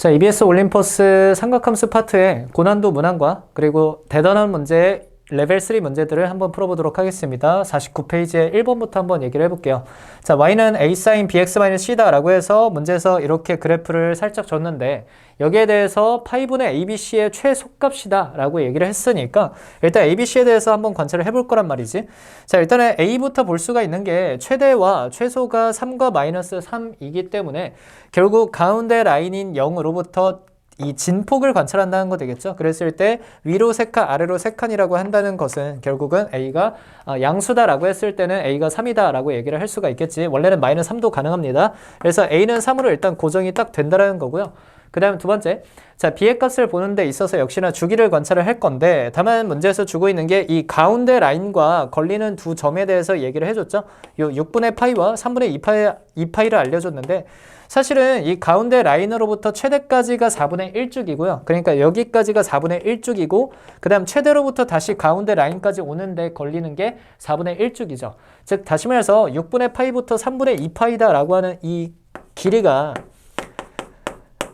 자, EBS 올림퍼스 삼각함수 파트의 고난도 문항과 그리고 대단한 문제 레벨 3 문제들을 한번 풀어보도록 하겠습니다. 49페이지에 1번부터 한번 얘기를 해볼게요. 자, y는 a sin bx-c다 라고 해서 문제에서 이렇게 그래프를 살짝 줬는데 여기에 대해서 파이분의 abc의 최소값이다 라고 얘기를 했으니까 일단 abc에 대해서 한번 관찰을 해볼 거란 말이지. 자, 일단은 a부터 볼 수가 있는 게 최대와 최소가 3과 마이너스 3이기 때문에 결국 가운데 라인인 0으로부터 이 진폭을 관찰한다는 거 되겠죠. 그랬을 때 위로 3칸 아래로 3칸이라고 한다는 것은 결국은 a가 양수다라고 했을 때는 a가 3이다 라고 얘기를 할 수가 있겠지. 원래는 마이너스 3도 가능합니다. 그래서 a는 3으로 일단 고정이 딱 된다는 거고요. 그 다음 두 번째, 자, b의 값을 보는 데 있어서 역시나 주기를 관찰을 할 건데 다만 문제에서 주고 있는 게 이 가운데 라인과 걸리는 두 점에 대해서 얘기를 해줬죠. 요 6분의 파이와 3분의 2파이를 알려줬는데 사실은 이 가운데 라인으로부터 최대까지가 4분의 1쭉이고요. 그러니까 여기까지가 4분의 1쭉이고 그 다음 최대로부터 다시 가운데 라인까지 오는데 걸리는 게 4분의 1쭉이죠. 즉 다시 말해서 6분의 파이부터 3분의 2파이다 라고 하는 이 길이가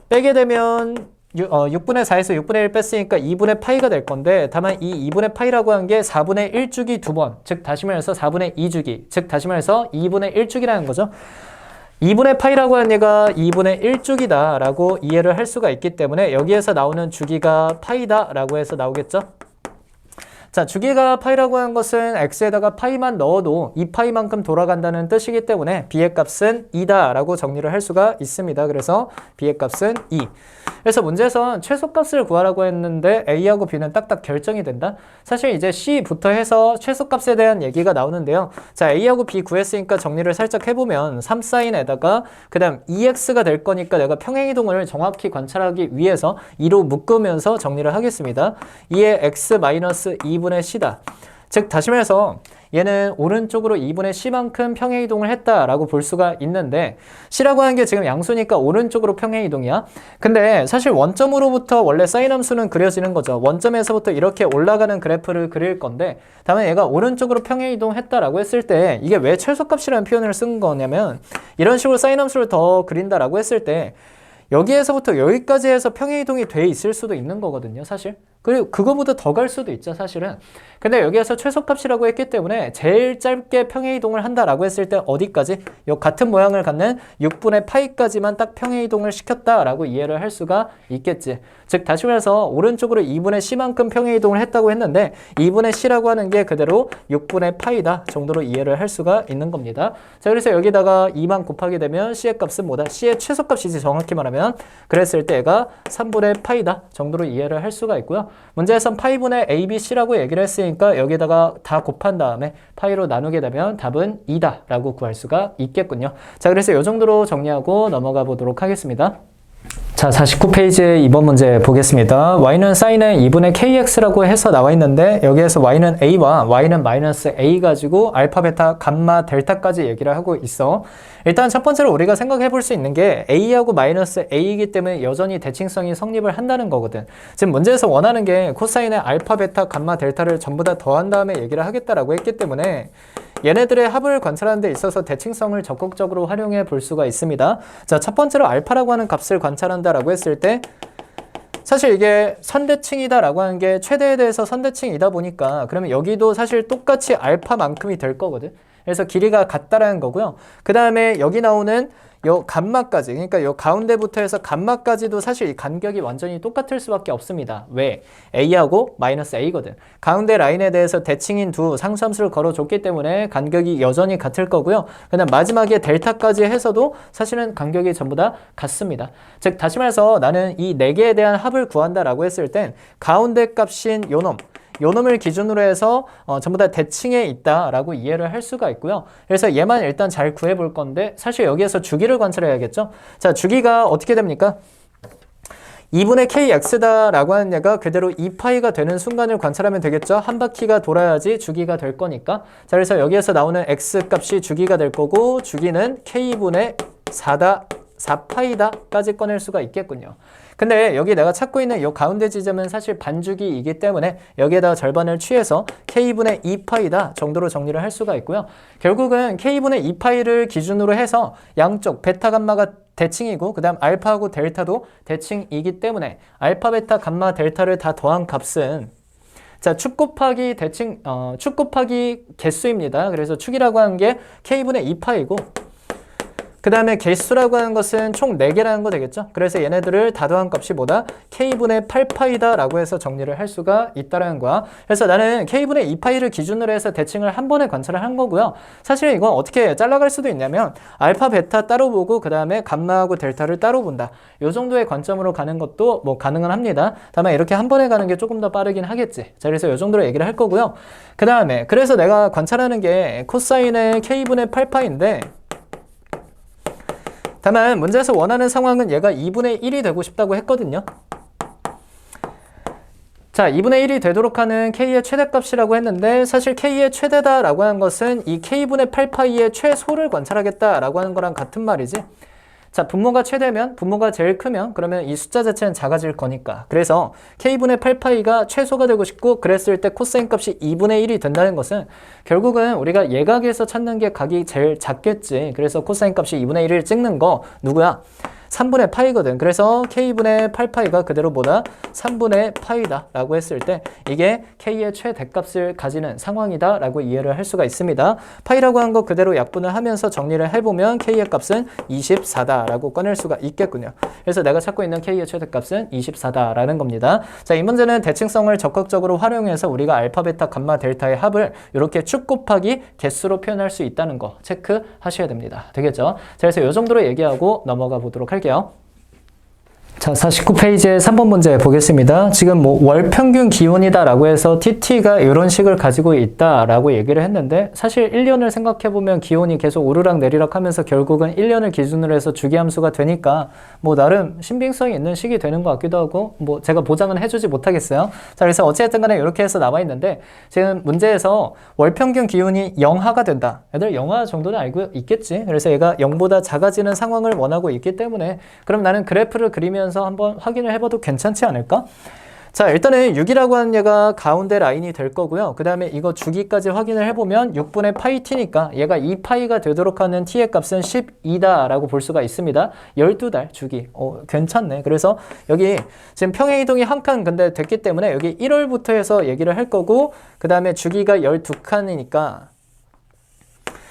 빼게 되면 6분의 4에서 6분의 1 뺐으니까 2분의 파이가 될 건데 다만 이 2분의 파이라고 한 게 4분의 1쭉이 두 번, 즉 다시 말해서 4분의 2주기, 즉 다시 말해서 2분의 1쭉이라는 거죠. 2분의 파이라고 하는 얘가 2분의 1쭉이다 라고 이해를 할 수가 있기 때문에 여기에서 나오는 주기가 파이다 라고 해서 나오겠죠. 자, 주기가 파이라고 하는 것은 x에다가 파이만 넣어도 2파이만큼 돌아간다는 뜻이기 때문에 b의 값은 2다 라고 정리를 할 수가 있습니다. 그래서 b의 값은 2. 그래서 문제에선 최소값을 구하라고 했는데 a하고 b는 딱딱 결정이 된다. 사실 이제 c부터 해서 최소값에 대한 얘기가 나오는데요. 자, a하고 b 구했으니까 정리를 살짝 해보면 3sin에다가 그 다음 2x가 될 거니까 내가 평행이동을 정확히 관찰하기 위해서 2로 묶으면서 정리를 하겠습니다. 2의 x-2분의 c다. 즉 다시 말해서 얘는 오른쪽으로 2분의 c만큼 평행이동을 했다라고 볼 수가 있는데 c라고 하는 게 지금 양수니까 오른쪽으로 평행이동이야. 근데 사실 원점으로부터 원래 사인 함수는 그려지는 거죠. 원점에서부터 이렇게 올라가는 그래프를 그릴 건데 다만 얘가 오른쪽으로 평행이동했다라고 했을 때 이게 왜 최소값이라는 표현을 쓴 거냐면 이런 식으로 사인 함수를 더 그린다라고 했을 때 여기에서부터 여기까지 해서 평행이동이 돼 있을 수도 있는 거거든요, 사실. 그리고 그거보다 더 갈 수도 있죠, 사실은. 근데 여기에서 최소값이라고 했기 때문에 제일 짧게 평행이동을 한다라고 했을 때 어디까지? 요 같은 모양을 갖는 6분의 파이까지만 딱 평행이동을 시켰다라고 이해를 할 수가 있겠지. 즉 다시 말해서 오른쪽으로 2분의 c만큼 평행이동을 했다고 했는데 2분의 c라고 하는 게 그대로 6분의 파이다 정도로 이해를 할 수가 있는 겁니다. 자, 그래서 여기다가 2만 곱하게 되면 c의 값은 뭐다? c의 최소값이지 정확히 말하면. 그랬을 때 얘가 3분의 파이다 정도로 이해를 할 수가 있고요. 문제에선 파이분의 ABC라고 얘기를 했으니까 여기다가 다 곱한 다음에 파이로 나누게 되면 답은 2다 라고 구할 수가 있겠군요. 자, 그래서 이 정도로 정리하고 넘어가 보도록 하겠습니다. 자, 49페이지에 2번 문제 보겠습니다. y는 sin의 2분의 kx라고 해서 나와 있는데 여기에서 y는 a와 y는 마이너스 a 가지고 알파, 베타, 감마, 델타까지 얘기를 하고 있어. 일단 첫 번째로 우리가 생각해 볼 수 있는 게 a하고 마이너스 a이기 때문에 여전히 대칭성이 성립을 한다는 거거든. 지금 문제에서 원하는 게 코사인의 알파, 베타, 감마, 델타를 전부 다 더한 다음에 얘기를 하겠다라고 했기 때문에 얘네들의 합을 관찰하는 데 있어서 대칭성을 적극적으로 활용해 볼 수가 있습니다. 자, 첫 번째로 알파라고 하는 값을 관찰한다라고 했을 때 사실 이게 선대칭이다 라고 하는 게 최대에 대해서 선대칭이다 보니까 그러면 여기도 사실 똑같이 알파만큼이 될 거거든. 그래서 길이가 같다라는 거고요. 그 다음에 여기 나오는 요 감마까지, 그러니까 요 가운데부터 해서 감마까지도 사실 이 간격이 완전히 똑같을 수밖에 없습니다. 왜? a하고 마이너스 a거든. 가운데 라인에 대해서 대칭인 두 상수함수를 걸어줬기 때문에 간격이 여전히 같을 거고요. 그다음 마지막에 델타까지 해서도 사실은 간격이 전부 다 같습니다. 즉 다시 말해서 나는 이 4개에 대한 합을 구한다라고 했을 땐 가운데 값인 요 놈을 기준으로 해서 전부 다 대칭에 있다라고 이해를 할 수가 있고요. 그래서 얘만 일단 잘 구해볼 건데 사실 여기에서 주기를 관찰해야겠죠. 자, 주기가 어떻게 됩니까? 2분의 kx다 라고 하는 얘가 그대로 2파이가 되는 순간을 관찰하면 되겠죠. 한 바퀴가 돌아야지 주기가 될 거니까. 자, 그래서 여기에서 나오는 x값이 주기가 될 거고 주기는 k분의 4파이다 까지 꺼낼 수가 있겠군요. 근데 여기 내가 찾고 있는 이 가운데 지점은 사실 반주기이기 때문에 여기에다가 절반을 취해서 k분의 2파이다 정도로 정리를 할 수가 있고요. 결국은 k분의 2파이를 기준으로 해서 양쪽 베타 감마가 대칭이고 그 다음 알파하고 델타도 대칭이기 때문에 알파, 베타, 감마, 델타를 다 더한 값은 자, 축 곱하기 대칭, 축 곱하기 개수입니다. 그래서 축이라고 하는 게 K분의 2파이고 그 다음에 개수라고 하는 것은 총 4개라는 거 되겠죠? 그래서 얘네들을 다 더한 값이 뭐다? K분의 8파이다 라고 해서 정리를 할 수가 있다라는 거야. 그래서 나는 K분의 2파이를 기준으로 해서 대칭을 한 번에 관찰을 한 거고요. 사실 이건 어떻게 잘라갈 수도 있냐면 알파, 베타 따로 보고 그 다음에 감마하고 델타를 따로 본다. 요 정도의 관점으로 가는 것도 뭐 가능은 합니다. 다만 이렇게 한 번에 가는 게 조금 더 빠르긴 하겠지. 자, 그래서 요 정도로 얘기를 할 거고요. 그 다음에 그래서 내가 관찰하는 게 코사인의 K분의 8파인데 다만 문제에서 원하는 상황은 얘가 2분의 1이 되고 싶다고 했거든요. 자, 2분의 1이 되도록 하는 K의 최대값이라고 했는데 사실 K의 최대다라고 하는 것은 이 K분의 8파이의 최소를 관찰하겠다라고 하는 거랑 같은 말이지. 자, 분모가 최대면, 분모가 제일 크면 그러면 이 숫자 자체는 작아질 거니까. 그래서 K분의 8파이가 최소가 되고 싶고 그랬을 때 코사인 값이 2분의 1이 된다는 것은 결국은 우리가 예각에서 찾는 게 각이 제일 작겠지. 그래서 코사인 값이 2분의 1을 찍는 거 누구야? 3분의 파이거든. 그래서 K분의 8파이가 그대로 뭐다? 3분의 파이다 라고 했을 때 이게 K의 최대값을 가지는 상황이다 라고 이해를 할 수가 있습니다. 파이라고 한 거 그대로 약분을 하면서 정리를 해보면 K의 값은 24다 라고 꺼낼 수가 있겠군요. 그래서 내가 찾고 있는 K의 최대값은 24다 라는 겁니다. 자, 이 문제는 대칭성을 적극적으로 활용해서 우리가 알파, 베타, 감마, 델타의 합을 이렇게 축 곱하기 개수로 표현할 수 있다는 거 체크하셔야 됩니다. 되겠죠? 자, 그래서 이 정도로 얘기하고 넘어가 보도록 할게요. 자, 49페이지의 3번 문제 보겠습니다. 지금 뭐 월평균 기온이다 라고 해서 TT가 이런 식을 가지고 있다 라고 얘기를 했는데 사실 1년을 생각해보면 기온이 계속 오르락 내리락 하면서 결국은 1년을 기준으로 해서 주기함수가 되니까 뭐 나름 신빙성이 있는 식이 되는 것 같기도 하고 뭐 제가 보장은 해주지 못하겠어요. 자, 그래서 어찌됐든 간에 이렇게 해서 나와 있는데 지금 문제에서 월평균 기온이 영하가 된다. 애들 영하 정도는 알고 있겠지. 그래서 얘가 0보다 작아지는 상황을 원하고 있기 때문에 그럼 나는 그래프를 그리면서 한번 확인을 해봐도 괜찮지 않을까? 자, 일단은 6이라고 하는 얘가 가운데 라인이 될 거고요. 그 다음에 이거 주기까지 확인을 해보면 6분의 파이 t니까 얘가 2파이가 되도록 하는 t의 값은 12다 라고 볼 수가 있습니다. 12달 주기. 괜찮네. 그래서 여기 지금 평행이동이 한 칸 근데 됐기 때문에 여기 1월부터 해서 얘기를 할 거고 그 다음에 주기가 12칸이니까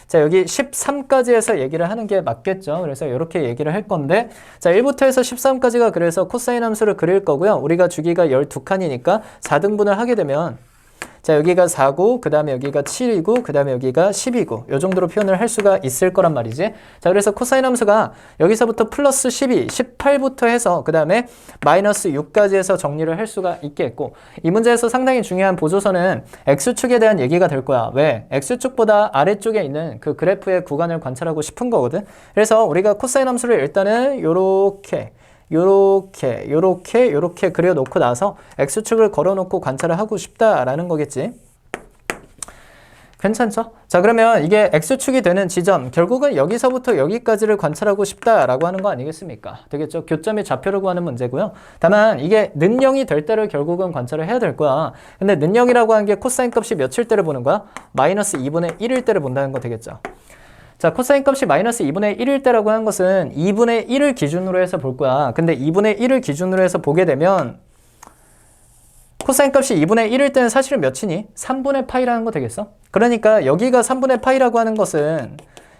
자, 여기 13까지 해서 얘기를 하는 게 맞겠죠. 그래서 이렇게 얘기를 할 건데 자, 1부터 해서 13까지가 그래서 코사인 함수를 그릴 거고요. 우리가 주기가 12칸이니까 4등분을 하게 되면 자, 여기가 4고 그 다음에 여기가 7이고 그 다음에 여기가 10이고 이 정도로 표현을 할 수가 있을 거란 말이지. 자, 그래서 코사인 함수가 여기서부터 플러스 12, 18부터 해서 그 다음에 마이너스 6까지 해서 정리를 할 수가 있겠고 이 문제에서 상당히 중요한 보조서는 X축에 대한 얘기가 될 거야. 왜? X축보다 아래쪽에 있는 그 그래프의 구간을 관찰하고 싶은 거거든. 그래서 우리가 코사인 함수를 일단은 요렇게 그려놓고 나서 X축을 걸어놓고 관찰을 하고 싶다라는 거겠지. 괜찮죠? 자, 그러면 이게 X축이 되는 지점, 결국은 여기서부터 여기까지를 관찰하고 싶다라고 하는 거 아니겠습니까? 되겠죠? 교점의 좌표를 구하는 문제고요. 다만 이게 는영이 될 때를 결국은 관찰을 해야 될 거야. 근데 는영이라고 하는 게 코사인 값이 몇일 때를 보는 거야? 마이너스 2분의 1일 때를 본다는 거 되겠죠? 자, 코사인 값이 마이너스 2분의 1일 때라고 하는 것은 2분의 1을 기준으로 해서 볼 거야. 근데 2분의 1을 기준으로 해서 보게 되면 코사인 값이 2분의 1일 때는 사실은 몇이니? 3분의 파이라는 거 되겠어? 그러니까 여기가 3분의 파이라고 하는 것은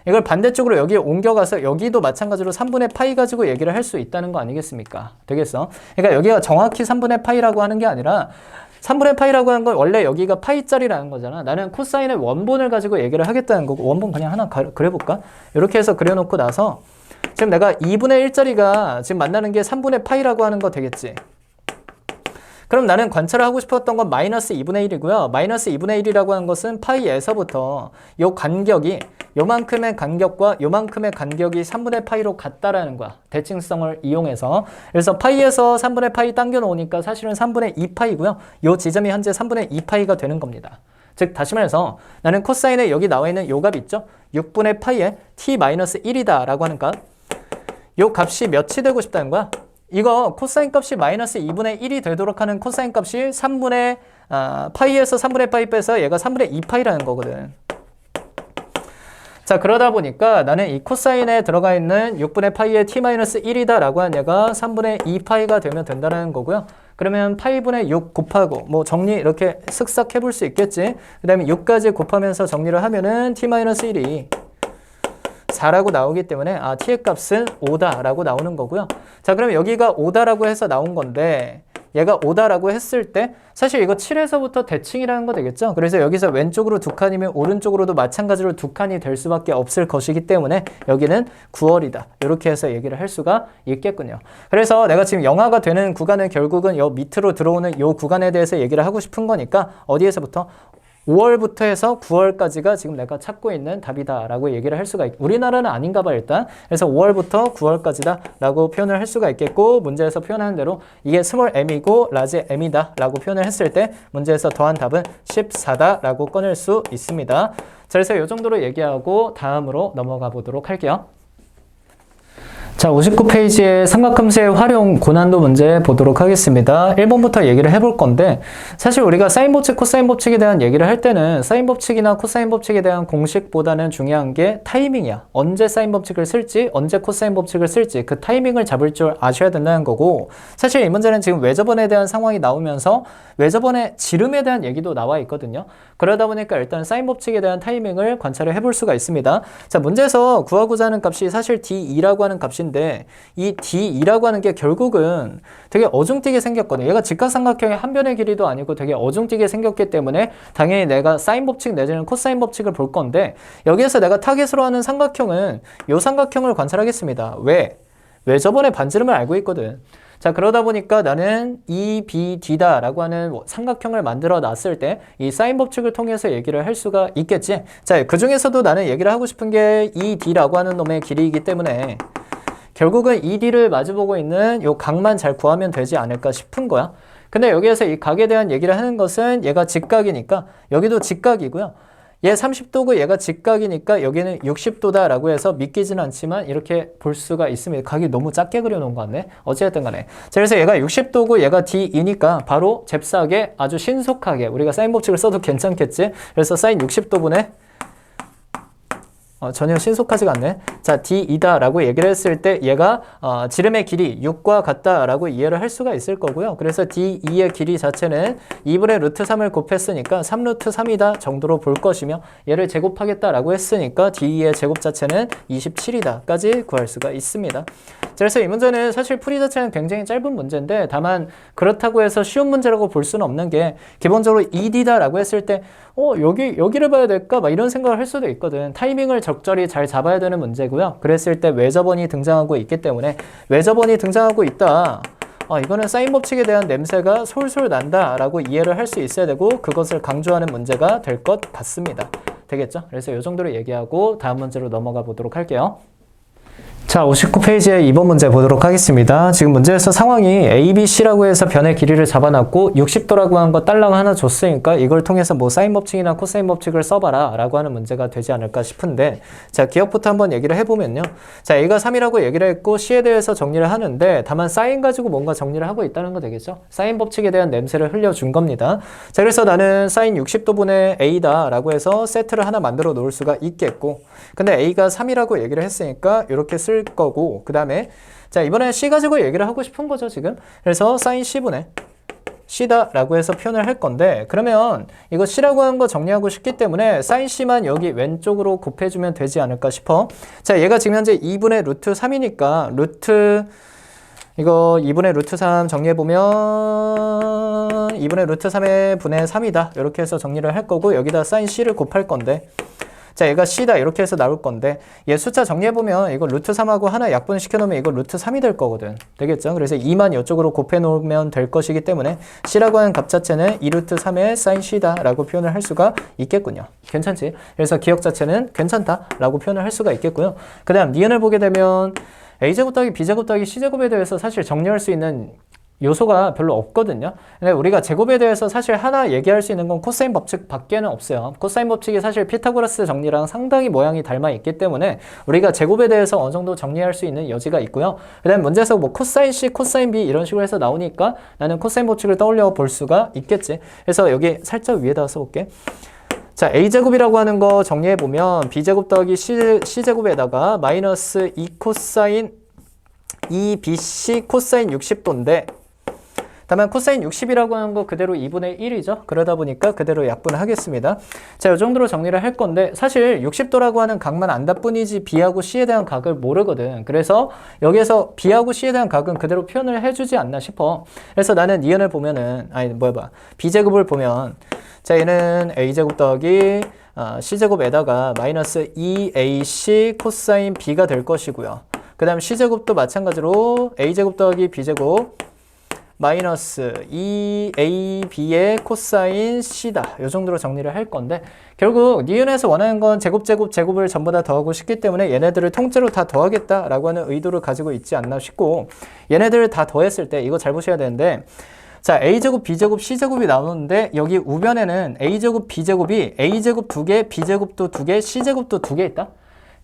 이걸 반대쪽으로 여기에 옮겨가서 여기도 마찬가지로 3분의 파이 가지고 얘기를 할 수 있다는 거 아니겠습니까? 되겠어? 그러니까 여기가 정확히 3분의 파이라고 하는 게 아니라 3분의 파이라고 하는 건 원래 여기가 파이짜리라는 거잖아. 나는 코사인의 원본을 가지고 얘기를 하겠다는 거고 원본 그냥 하나 그려볼까? 이렇게 해서 그려놓고 나서 지금 내가 2분의 1짜리가 지금 만나는 게 3분의 파이라고 하는 거 되겠지. 그럼 나는 관찰을 하고 싶었던 건 마이너스 2분의 1이고요. 마이너스 2분의 1이라고 하는 것은 파이에서부터 요 간격이 요만큼의 간격과 요만큼의 간격이 3분의 파이로 같다라는 거야. 대칭성을 이용해서. 그래서 파이에서 3분의 파이 당겨 놓으니까 사실은 3분의 2파이고요. 요 지점이 현재 3분의 2파이가 되는 겁니다. 즉 다시 말해서 나는 코사인에 여기 나와 있는 요 값 있죠? 6분의 파이에 t-1이다 라고 하는 값. 요 값이 몇이 되고 싶다는 거야? 이거 코사인 값이 마이너스 2분의 1이 되도록 하는 코사인 값이 3분의 파이에서 3분의 파이 빼서 얘가 3분의 2파이라는 거거든. 자, 그러다 보니까 나는 이 코사인에 들어가 있는 6분의 파이의 t-1이다 라고 한 얘가 3분의 2파이가 되면 된다는 거고요. 그러면 파이분의 6 곱하고 뭐 정리 이렇게 쓱싹 해볼 수 있겠지. 그 다음에 6까지 곱하면서 정리를 하면은 t-1이 4라고 나오기 때문에 t의 값은 5다 라고 나오는 거고요. 자, 그럼 여기가 5다 라고 해서 나온 건데 얘가 5다 라고 했을 때 사실 이거 7에서부터 대칭이라는 거 되겠죠. 그래서 여기서 왼쪽으로 2칸이면 오른쪽으로도 마찬가지로 2칸이 될 수밖에 없을 것이기 때문에 여기는 9월이다 이렇게 해서 얘기를 할 수가 있겠군요. 그래서 내가 지금 영하가 되는 구간은 결국은 요 밑으로 들어오는 요 구간에 대해서 얘기를 하고 싶은 거니까 어디에서부터 5월부터 해서 9월까지가 지금 내가 찾고 있는 답이다 라고 얘기를 할 수가 우리나라는 아닌가 봐 일단. 그래서 5월부터 9월까지다 라고 표현을 할 수가 있겠고, 문제에서 표현하는 대로 이게 스몰 m이고 라지 m이다 라고 표현을 했을 때 문제에서 더한 답은 14다 라고 꺼낼 수 있습니다. 자, 그래서 이 정도로 얘기하고 다음으로 넘어가 보도록 할게요. 자, 59페이지의 삼각함수의 활용 고난도 문제 보도록 하겠습니다. 1번부터 얘기를 해볼 건데, 사실 우리가 사인 법칙, 코사인 법칙에 대한 얘기를 할 때는 사인 법칙이나 코사인 법칙에 대한 공식보다는 중요한 게 타이밍이야. 언제 사인 법칙을 쓸지, 언제 코사인 법칙을 쓸지 그 타이밍을 잡을 줄 아셔야 된다는 거고, 사실 이 문제는 지금 외접원에 대한 상황이 나오면서 외접원의 지름에 대한 얘기도 나와 있거든요. 그러다 보니까 일단 사인 법칙에 대한 타이밍을 관찰을 해볼 수가 있습니다. 자, 문제에서 구하고자 하는 값이 사실 D2라고 하는 값인데 이 D2라고 하는 게 결국은 되게 어중뛰게 생겼거든요. 얘가 직각삼각형의 한 변의 길이도 아니고 되게 어중뛰게 생겼기 때문에 당연히 내가 사인 법칙 내지는 코사인 법칙을 볼 건데, 여기에서 내가 타겟으로 하는 삼각형은 이 삼각형을 관찰하겠습니다. 왜? 외접원의 반지름을 알고 있거든. 자, 그러다 보니까 나는 EBD다 라고 하는 삼각형을 만들어 놨을 때 이 사인 법칙을 통해서 얘기를 할 수가 있겠지. 자, 그 중에서도 나는 얘기를 하고 싶은 게 ED라고 하는 놈의 길이이기 때문에 결국은 ED를 마주보고 있는 요 각만 잘 구하면 되지 않을까 싶은 거야. 근데 여기에서 이 각에 대한 얘기를 하는 것은 얘가 직각이니까 여기도 직각이고요. 얘 30도고 얘가 직각이니까 여기는 60도다 라고 해서 믿기지는 않지만 이렇게 볼 수가 있습니다. 각이 너무 작게 그려놓은 것 같네. 어찌됐든 간에. 자, 그래서 얘가 60도고 얘가 D이니까 바로 잽싸게 아주 신속하게 우리가 사인 법칙을 써도 괜찮겠지. 그래서 사인 60도분의 전혀 신속하지가 않네. 자, D2다 라고 얘기를 했을 때 얘가 지름의 길이 6과 같다 라고 이해를 할 수가 있을 거고요. 그래서 D2의 길이 자체는 2분의 루트 3을 곱했으니까 3루트 3이다 정도로 볼 것이며, 얘를 제곱하겠다 라고 했으니까 D2의 제곱 자체는 27이다 까지 구할 수가 있습니다. 자, 그래서 이 문제는 사실 풀이 자체는 굉장히 짧은 문제인데, 다만 그렇다고 해서 쉬운 문제라고 볼 수는 없는 게, 기본적으로 ED다 라고 했을 때 여기를 봐야 될까? 막 이런 생각을 할 수도 있거든. 타이밍을 적절히 잘 잡아야 되는 문제고요. 그랬을 때 외접원이 등장하고 있기 때문에 외접원이 등장하고 있다. 이거는 사인 법칙에 대한 냄새가 솔솔 난다 라고 이해를 할 수 있어야 되고, 그것을 강조하는 문제가 될 것 같습니다. 되겠죠? 그래서 이 정도로 얘기하고 다음 문제로 넘어가 보도록 할게요. 자, 59페이지에 2번 문제 보도록 하겠습니다. 지금 문제에서 상황이 A, B, C라고 해서 변의 길이를 잡아놨고 60도라고 한 거 딸랑 하나 줬으니까 이걸 통해서 뭐 사인 법칙이나 코사인 법칙을 써봐라 라고 하는 문제가 되지 않을까 싶은데, 자, 기억부터 한번 얘기를 해보면요. 자, A가 3이라고 얘기를 했고 C에 대해서 정리를 하는데, 다만 사인 가지고 뭔가 정리를 하고 있다는 거 되겠죠? 사인 법칙에 대한 냄새를 흘려준 겁니다. 자, 그래서 나는 사인 60도분의 A다 라고 해서 세트를 하나 만들어 놓을 수가 있겠고, 근데 A가 3이라고 얘기를 했으니까 이렇게 쓸 거고, 그 다음에 자, 이번에 C 가지고 얘기를 하고 싶은 거죠 지금. 그래서 사인 C분의 C다 라고 해서 표현을 할 건데, 그러면 이거 C라고 하는 거 정리하고 싶기 때문에 사인 C만 여기 왼쪽으로 곱해주면 되지 않을까 싶어. 자, 얘가 지금 현재 2분의 루트 3이니까 이거 2분의 루트 3 정리해보면 2분의 루트 3의 분의 3이다 이렇게 해서 정리를 할 거고, 여기다 사인 C를 곱할 건데, 자, 얘가 C다 이렇게 해서 나올 건데, 얘 숫자 정리해보면 이거 루트 3하고 하나 약분시켜 놓으면 이거 루트 3이 될 거거든. 되겠죠? 그래서 2만 이쪽으로 곱해 놓으면 될 것이기 때문에 C라고 하는 값 자체는 2루트 3의 사인 C다 라고 표현을 할 수가 있겠군요. 괜찮지? 그래서 기억 자체는 괜찮다 라고 표현을 할 수가 있겠고요. 그 다음 니은을 보게 되면 A제곱 더하기 B제곱 더하기 C제곱에 대해서 사실 정리할 수 있는 요소가 별로 없거든요. 근데 우리가 제곱에 대해서 사실 하나 얘기할 수 있는 건 코사인 법칙 밖에는 없어요. 코사인 법칙이 사실 피타고라스 정리랑 상당히 모양이 닮아 있기 때문에 우리가 제곱에 대해서 어느 정도 정리할 수 있는 여지가 있고요. 그 다음 문제에서 뭐 코사인 C, 코사인 B 이런 식으로 해서 나오니까 나는 코사인 법칙을 떠올려 볼 수가 있겠지. 그래서 여기 살짝 위에다 써볼게. 자, A제곱이라고 하는 거 정리해보면 B제곱 더하기 C제곱에다가 마이너스 2 코사인 2BC 코사인 60도인데 다만 코사인 60이라고 하는 거 그대로 2분의 1이죠. 그러다 보니까 그대로 약분하겠습니다. 자, 이 정도로 정리를 할 건데 사실 60도라고 하는 각만 안다 뿐이지 B하고 C에 대한 각을 모르거든. 그래서 여기에서 B하고 C에 대한 각은 그대로 표현을 해주지 않나 싶어. 그래서 나는 니은을 보면은 B제곱을 보면 자, 얘는 A제곱 더하기 C제곱에다가 마이너스 2AC 코사인 B가 될 것이고요. 그 다음 C제곱도 마찬가지로 A제곱 더하기 B제곱 마이너스 2AB의 코사인 C다. 이 정도로 정리를 할 건데 결국 니은에서 원하는 건 제곱을 전부 다 더하고 싶기 때문에 얘네들을 통째로 다 더하겠다라고 하는 의도를 가지고 있지 않나 싶고 얘네들을 다 더했을 때 이거 잘 보셔야 되는데 자, A제곱, B제곱, C제곱이 나오는데 여기 우변에는 A제곱, B제곱이 A제곱 2개, B제곱도 2개, C제곱도 2개 있다.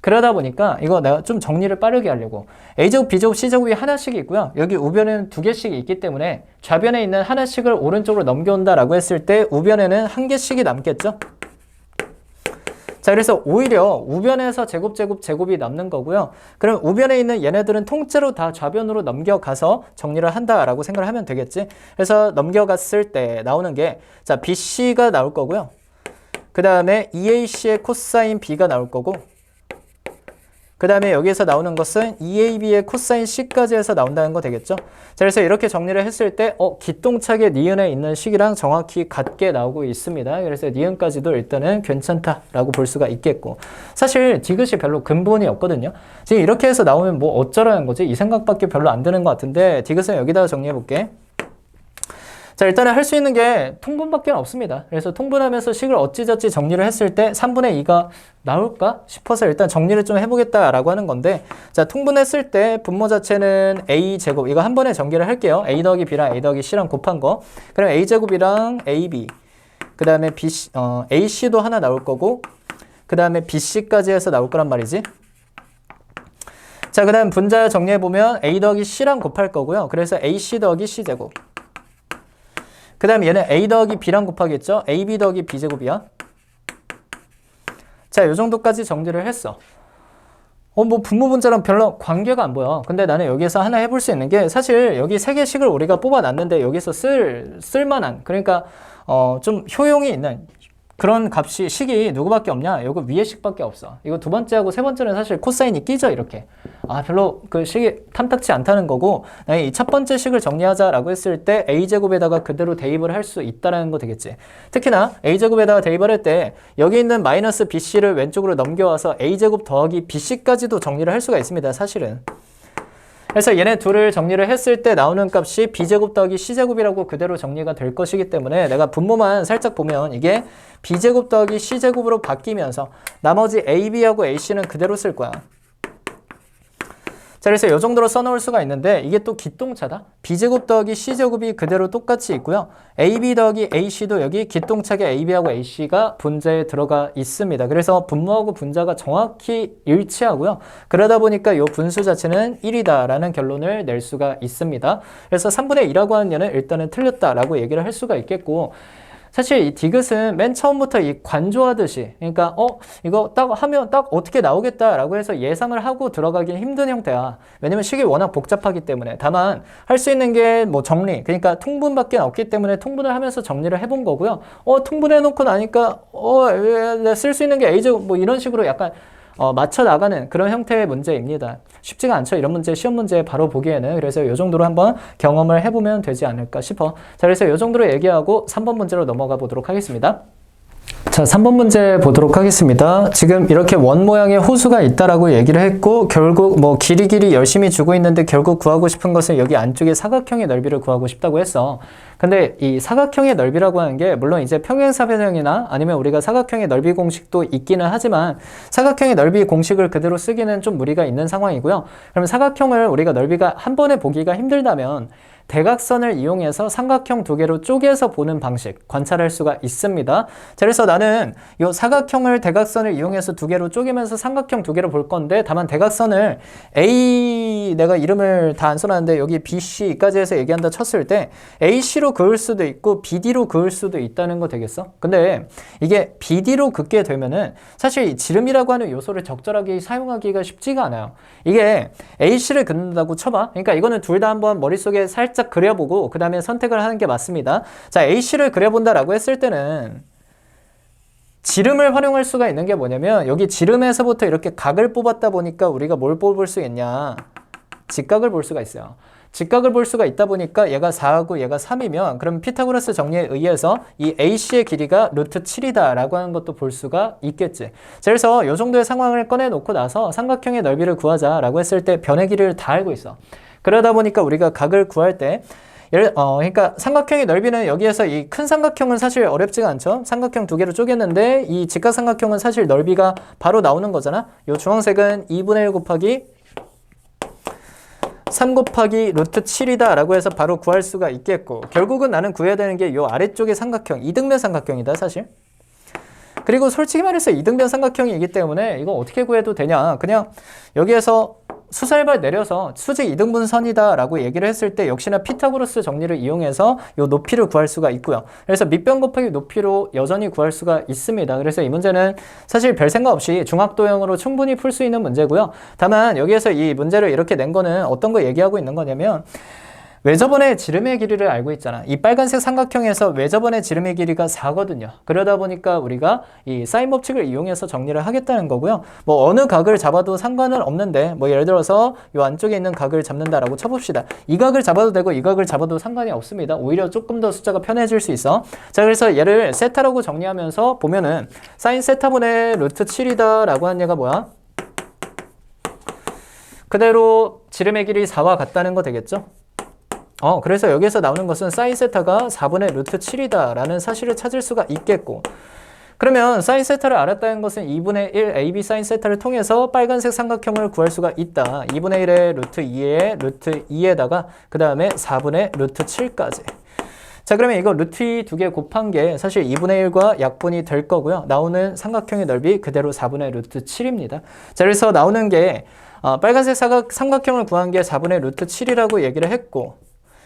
그러다 보니까 이거 내가 좀 정리를 빠르게 하려고 A제곱, B제곱, C제곱이 하나씩 있고요. 여기 우변에는 2개씩 있기 때문에 좌변에 있는 하나씩을 오른쪽으로 넘겨온다라고 했을 때 우변에는 1개씩이 남겠죠. 자, 그래서 오히려 우변에서 제곱이 남는 거고요. 그럼 우변에 있는 얘네들은 통째로 다 좌변으로 넘겨가서 정리를 한다라고 생각을 하면 되겠지. 그래서 넘겨갔을 때 나오는 게 자, BC가 나올 거고요. 그 다음에 EAC의 코사인 B가 나올 거고 그 다음에 여기에서 나오는 것은 EAB의 코사인 C까지 해서 나온다는 거 되겠죠? 자, 그래서 이렇게 정리를 했을 때 기똥차게 니은에 있는 식이랑 정확히 같게 나오고 있습니다. 그래서 니은까지도 일단은 괜찮다라고 볼 수가 있겠고 사실 디귿이 별로 근본이 없거든요. 지금 이렇게 해서 나오면 뭐 어쩌라는 거지? 이 생각밖에 별로 안 드는 것 같은데 디귿은 여기다가 정리해 볼게. 자, 일단은 할 수 있는 게 통분밖에 없습니다. 그래서 통분하면서 식을 어찌저찌 정리를 했을 때 3분의 2가 나올까 싶어서 일단 정리를 좀 해보겠다라고 하는 건데 자, 통분했을 때 분모 자체는 A제곱 이거 한 번에 전개를 할게요. A 더하기 B랑 A 더하기 C랑 곱한 거 그럼 A제곱이랑 AB 그 다음에 AC도 하나 나올 거고 그 다음에 BC까지 해서 나올 거란 말이지. 자, 그 다음 분자 정리해보면 A 더하기 C랑 곱할 거고요. 그래서 AC 더하기 C제곱 그 다음에 얘는 A 더하기 B랑 곱하겠죠? AB 더하기 B제곱이야. 자, 요 정도까지 정리를 했어. 뭐 분모 분자랑 별로 관계가 안 보여. 근데 나는 여기에서 하나 해볼 수 있는 게 사실 여기 3개씩을 우리가 뽑아놨는데 여기서 쓸만한 그러니까 좀 효용이 있는 그런 식이 누구밖에 없냐? 이거 위에 식밖에 없어. 이거 두 번째하고 세 번째는 사실 코사인이 끼죠, 이렇게. 별로 그 식이 탐탁치 않다는 거고, 이 첫 번째 식을 정리하자라고 했을 때 A제곱에다가 그대로 대입을 할 수 있다는 거 되겠지. 특히나 A제곱에다가 대입을 할 때 여기 있는 마이너스 BC를 왼쪽으로 넘겨와서 A제곱 더하기 BC까지도 정리를 할 수가 있습니다, 사실은. 그래서 얘네 둘을 정리를 했을 때 나오는 값이 B제곱 더하기 C제곱이라고 그대로 정리가 될 것이기 때문에 내가 분모만 살짝 보면 이게 B제곱 더하기 C제곱으로 바뀌면서 나머지 AB하고 AC는 그대로 쓸 거야. 자, 그래서 이 정도로 써놓을 수가 있는데 이게 또 기똥차다. B제곱 더하기 C제곱이 그대로 똑같이 있고요. AB 더하기 AC도 여기 기똥차게 AB하고 AC가 분자에 들어가 있습니다. 그래서 분모하고 분자가 정확히 일치하고요. 그러다 보니까 이 분수 자체는 1이다라는 결론을 낼 수가 있습니다. 그래서 3분의 2라고 하는 얘는 일단은 틀렸다라고 얘기를 할 수가 있겠고 사실 이 디귿은 맨 처음부터 이 관조하듯이 그러니까 이거 딱 하면 딱 어떻게 나오겠다라고 해서 예상을 하고 들어가기 힘든 형태야. 왜냐면 식이 워낙 복잡하기 때문에. 다만 할 수 있는 게 뭐 정리 그러니까 통분밖에 없기 때문에 통분을 하면서 정리를 해본 거고요. 통분해 놓고 나니까 쓸 수 있는 게 A제곱 뭐 이런 식으로 약간 맞춰 나가는 그런 형태의 문제입니다. 쉽지가 않죠. 이런 문제 시험 문제 바로 보기에는. 그래서 이 정도로 한번 경험을 해보면 되지 않을까 싶어. 자, 그래서 이 정도로 얘기하고 3번 문제로 넘어가 보도록 하겠습니다. 자, 3번 문제 보도록 하겠습니다. 지금 이렇게 원 모양의 호수가 있다라고 얘기를 했고 결국 뭐 길이 열심히 주고 있는데 결국 구하고 싶은 것은 여기 안쪽에 사각형의 넓이를 구하고 싶다고 했어. 근데 이 사각형의 넓이라고 하는 게 물론 이제 평행사변형이나 아니면 우리가 사각형의 넓이 공식도 있기는 하지만 사각형의 넓이 공식을 그대로 쓰기는 좀 무리가 있는 상황이고요. 그럼 사각형을 우리가 넓이가 한 번에 보기가 힘들다면 대각선을 이용해서 삼각형 두 개로 쪼개서 보는 방식 관찰할 수가 있습니다. 자, 그래서 나는 이 사각형을 대각선을 이용해서 두 개로 쪼개면서 삼각형 두 개로 볼 건데, 다만 대각선을 A, 내가 이름을 다 안 써놨는데 여기 BC까지 해서 얘기한다 쳤을 때 AC로 그을 수도 있고 BD로 그을 수도 있다는 거 되겠어? 근데 이게 BD로 긋게 되면은 사실 이 지름이라고 하는 요소를 적절하게 사용하기가 쉽지가 않아요. 이게 AC를 긋는다고 쳐봐. 그러니까 이거는 둘 다 한번 머릿속에 살짝 그려보고 그 다음에 선택을 하는 게 맞습니다. 자, AC를 그려본다라고 했을 때는 지름을 활용할 수가 있는 게 뭐냐면, 여기 지름에서부터 이렇게 각을 뽑았다 보니까 우리가 뭘 뽑을 수 있냐, 직각을 볼 수가 있어요. 직각을 볼 수가 있다 보니까 얘가 4하고 얘가 3이면 그럼 피타고라스 정리에 의해서 이 AC의 길이가 루트 7이다 라고 하는 것도 볼 수가 있겠지. 자, 그래서 이 정도의 상황을 꺼내놓고 나서 삼각형의 넓이를 구하자 라고 했을 때 변의 길이를 다 알고 있어. 그러다 보니까 우리가 각을 구할 때 그러니까 삼각형의 넓이는 여기에서 이 큰 삼각형은 사실 어렵지가 않죠. 삼각형 두 개로 쪼갰는데 이 직각삼각형은 사실 넓이가 바로 나오는 거잖아. 요 주황색은 2분의 1 곱하기 3 곱하기 루트 7이다 라고 해서 바로 구할 수가 있겠고, 결국은 나는 구해야 되는 게 요 아래쪽의 삼각형, 이등변 삼각형이다 사실. 그리고 솔직히 말해서 이등변 삼각형이기 때문에 이거 어떻게 구해도 되냐, 그냥 여기에서 수살발 내려서 수직 이등분선이다 라고 얘기를 했을 때 역시나 피타고라스 정리를 이용해서 요 높이를 구할 수가 있고요. 그래서 밑변 곱하기 높이로 여전히 구할 수가 있습니다. 그래서 이 문제는 사실 별 생각 없이 중학도형으로 충분히 풀 수 있는 문제고요. 다만 여기에서 이 문제를 이렇게 낸 거는 어떤 거 얘기하고 있는 거냐면, 외접원의 지름의 길이를 알고 있잖아. 이 빨간색 삼각형에서 외접원의 지름의 길이가 4거든요. 그러다 보니까 우리가 이 사인 법칙을 이용해서 정리를 하겠다는 거고요. 뭐 어느 각을 잡아도 상관은 없는데, 뭐 예를 들어서 이 안쪽에 있는 각을 잡는다라고 쳐봅시다. 이 각을 잡아도 되고 이 각을 잡아도 상관이 없습니다. 오히려 조금 더 숫자가 편해질 수 있어. 자, 그래서 얘를 세타라고 정리하면서 보면은 사인 세타분의 루트 7이다 라고 한 얘가 뭐야? 그대로 지름의 길이 4와 같다는 거 되겠죠? 그래서 여기서 나오는 것은 사인 세타가 4분의 루트 7이다 라는 사실을 찾을 수가 있겠고, 그러면 사인 세타를 알았다는 것은 2분의 1 AB 사인 세타를 통해서 빨간색 삼각형을 구할 수가 있다. 2분의 1의 루트 2의 루트 2에다가 그 다음에 4분의 루트 7까지. 자, 그러면 이거 루트 2 두 개 곱한 게 사실 2분의 1과 약분이 될 거고요. 나오는 삼각형의 넓이 그대로 4분의 루트 7입니다. 자, 그래서 나오는 게 빨간색 삼각형을 구한 게 4분의 루트 7이라고 얘기를 했고,